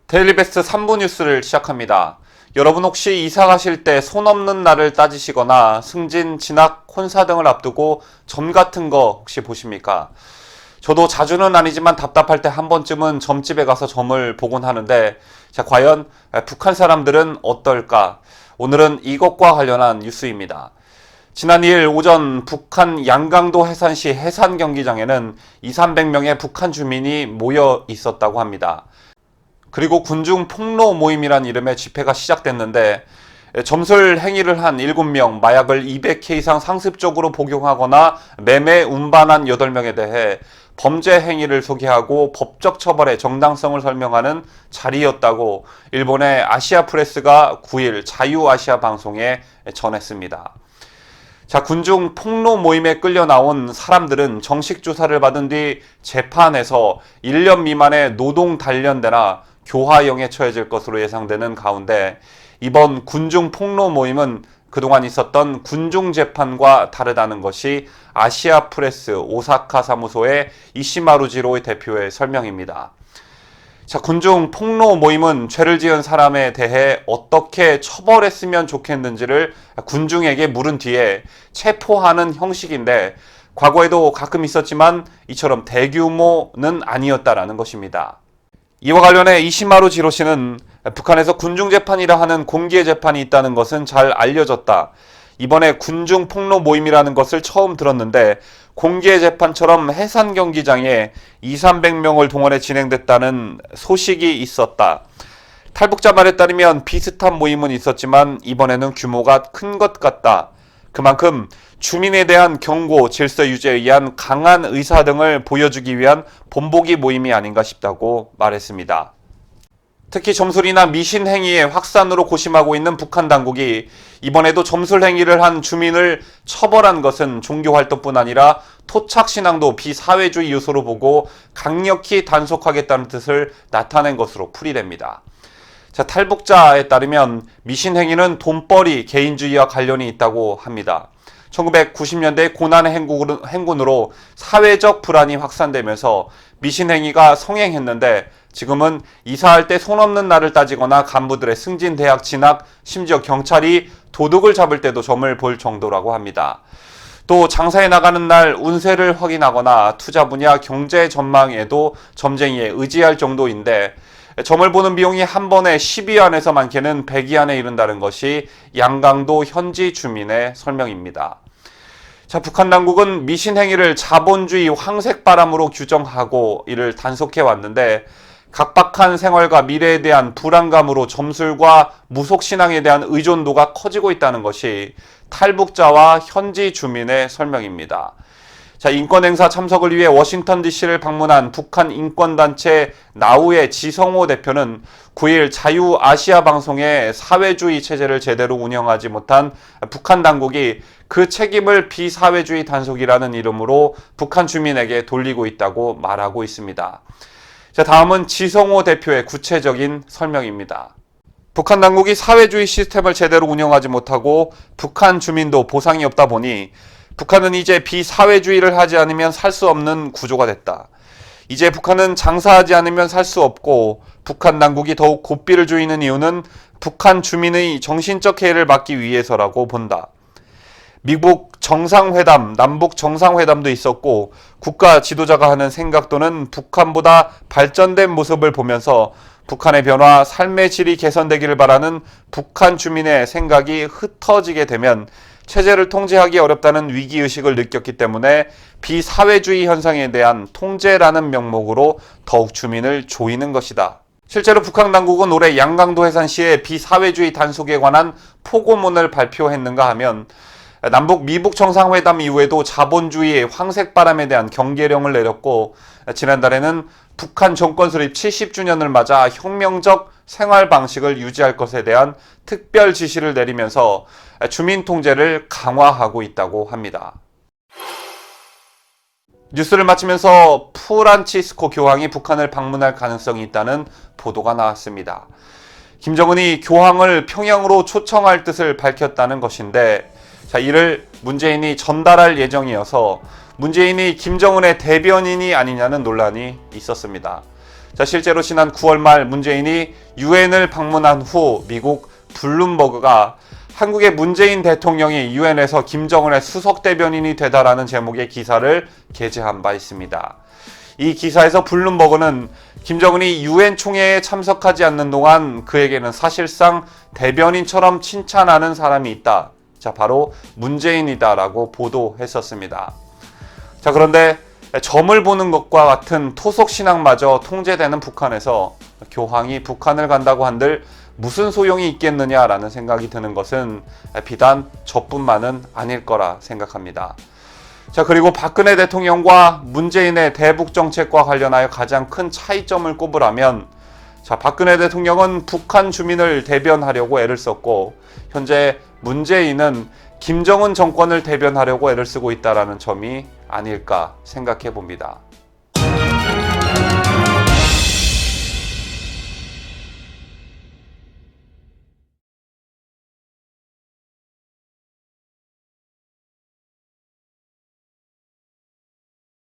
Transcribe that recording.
데일리베스트 3부 뉴스를 시작합니다. 여러분 혹시 이사 가실 때 손 없는 날을 따지시거나 승진, 진학, 혼사 등을 앞두고 점 같은 거 혹시 보십니까? 저도 자주는 아니지만 답답할 때 한 번쯤은 점집에 가서 점을 보곤 하는데, 과연 북한 사람들은 어떨까? 오늘은 이것과 관련한 뉴스입니다. 지난 2일 오전 북한 양강도 해산시 해산 경기장에는 200~300명의 북한 주민이 모여 있었다고 합니다. 그리고 군중 폭로 모임이란 이름의 집회가 시작됐는데, 점술 행위를 한 7명, 마약을 200회 이상 상습적으로 복용하거나 매매 운반한 8명에 대해 범죄 행위를 소개하고 법적 처벌의 정당성을 설명하는 자리였다고 일본의 아시아 프레스가 9일 자유아시아 방송에 전했습니다. 군중 폭로 모임에 끌려 나온 사람들은 정식 조사를 받은 뒤 재판에서 1년 미만의 노동 단련대나 교화형에 처해질 것으로 예상되는 가운데, 이번 군중 폭로 모임은 그동안 있었던 군중 재판과 다르다는 것이 아시아 프레스 오사카 사무소의 이시마루지로 대표의 설명입니다. 군중 폭로 모임은 죄를 지은 사람에 대해 어떻게 처벌했으면 좋겠는지를 군중에게 물은 뒤에 체포하는 형식인데, 과거에도 가끔 있었지만 이처럼 대규모는 아니었다라는 것입니다. 이와 관련해 이시마루 지로씨는 북한에서 군중재판이라 하는 공개 재판이 있다는 것은 잘 알려졌다. 이번에 군중 폭로 모임이라는 것을 처음 들었는데, 공개 재판처럼 해산 경기장에 200~300명을 동원해 진행됐다는 소식이 있었다. 탈북자 말에 따르면 비슷한 모임은 있었지만 이번에는 규모가 큰 것 같다. 그만큼 주민에 대한 경고, 질서 유지에 의한 강한 의사 등을 보여주기 위한 본보기 모임이 아닌가 싶다고 말했습니다. 특히 점술이나 미신 행위의 확산으로 고심하고 있는 북한 당국이 이번에도 점술 행위를 한 주민을 처벌한 것은 종교활동뿐 아니라 토착신앙도 비사회주의 요소로 보고 강력히 단속하겠다는 뜻을 나타낸 것으로 풀이됩니다. 탈북자에 따르면 미신 행위는 돈벌이, 개인주의와 관련이 있다고 합니다. 1990년대 고난의 행군으로 사회적 불안이 확산되면서 미신 행위가 성행했는데, 지금은 이사할 때 손 없는 날을 따지거나 간부들의 승진, 대학 진학, 심지어 경찰이 도둑을 잡을 때도 점을 볼 정도라고 합니다. 또 장사에 나가는 날 운세를 확인하거나 투자 분야 경제 전망에도 점쟁이에 의지할 정도인데, 점을 보는 비용이 한 번에 10위안에서 많게는 100위안에 이른다는 것이 양강도 현지 주민의 설명입니다. 북한 당국은 미신 행위를 자본주의 황색바람으로 규정하고 이를 단속해 왔는데, 각박한 생활과 미래에 대한 불안감으로 점술과 무속신앙에 대한 의존도가 커지고 있다는 것이 탈북자와 현지 주민의 설명입니다. 인권행사 참석을 위해 워싱턴 DC를 방문한 북한 인권단체 나우의 지성호 대표는 9일 자유아시아 방송에 사회주의 체제를 제대로 운영하지 못한 북한 당국이 그 책임을 비사회주의 단속이라는 이름으로 북한 주민에게 돌리고 있다고 말하고 있습니다. 다음은 지성호 대표의 구체적인 설명입니다. 북한 당국이 사회주의 시스템을 제대로 운영하지 못하고 북한 주민도 보상이 없다 보니 북한은 이제 비사회주의를 하지 않으면 살 수 없는 구조가 됐다. 이제 북한은 장사하지 않으면 살 수 없고, 북한 당국이 더욱 고삐를 조이는 이유는 북한 주민의 정신적 해해를 막기 위해서라고 본다. 미국 정상회담, 남북 정상회담도 있었고, 국가 지도자가 하는 생각 또는 북한보다 발전된 모습을 보면서 북한의 변화, 삶의 질이 개선되기를 바라는 북한 주민의 생각이 흩어지게 되면 체제를 통제하기 어렵다는 위기의식을 느꼈기 때문에 비사회주의 현상에 대한 통제라는 명목으로 더욱 주민을 조이는 것이다. 실제로 북한 당국은 올해 양강도 해산시에 비사회주의 단속에 관한 포고문을 발표했는가 하면, 남북 미북 정상회담 이후에도 자본주의의 황색바람에 대한 경계령을 내렸고, 지난달에는 북한 정권 수립 70주년을 맞아 혁명적 생활 방식을 유지할 것에 대한 특별 지시를 내리면서 주민 통제를 강화하고 있다고 합니다. 뉴스를 마치면서 프란치스코 교황이 북한을 방문할 가능성이 있다는 보도가 나왔습니다. 김정은이 교황을 평양으로 초청할 뜻을 밝혔다는 것인데, 이를 문재인이 전달할 예정이어서 문재인이 김정은의 대변인이 아니냐는 논란이 있었습니다. 자, 실제로 지난 9월 말 문재인이 유엔을 방문한 후 미국 블룸버그가 한국의 문재인 대통령이 유엔에서 김정은의 수석 대변인이 되다라는 제목의 기사를 게재한 바 있습니다. 이 기사에서 블룸버그는 김정은이 유엔 총회에 참석하지 않는 동안 그에게는 사실상 대변인처럼 칭찬하는 사람이 있다. 자, 바로 문재인이다라고 보도했었습니다. 자, 그런데 점을 보는 것과 같은 토속 신앙마저 통제되는 북한에서 교황이 북한을 간다고 한들 무슨 소용이 있겠느냐라는 생각이 드는 것은 비단 저뿐만은 아닐 거라 생각합니다. 자, 그리고 박근혜 대통령과 문재인의 대북 정책과 관련하여 가장 큰 차이점을 꼽으라면, 자, 박근혜 대통령은 북한 주민을 대변하려고 애를 썼고, 현재 문재인은 김정은 정권을 대변하려고 애를 쓰고 있다는 점이 아닐까 생각해 봅니다.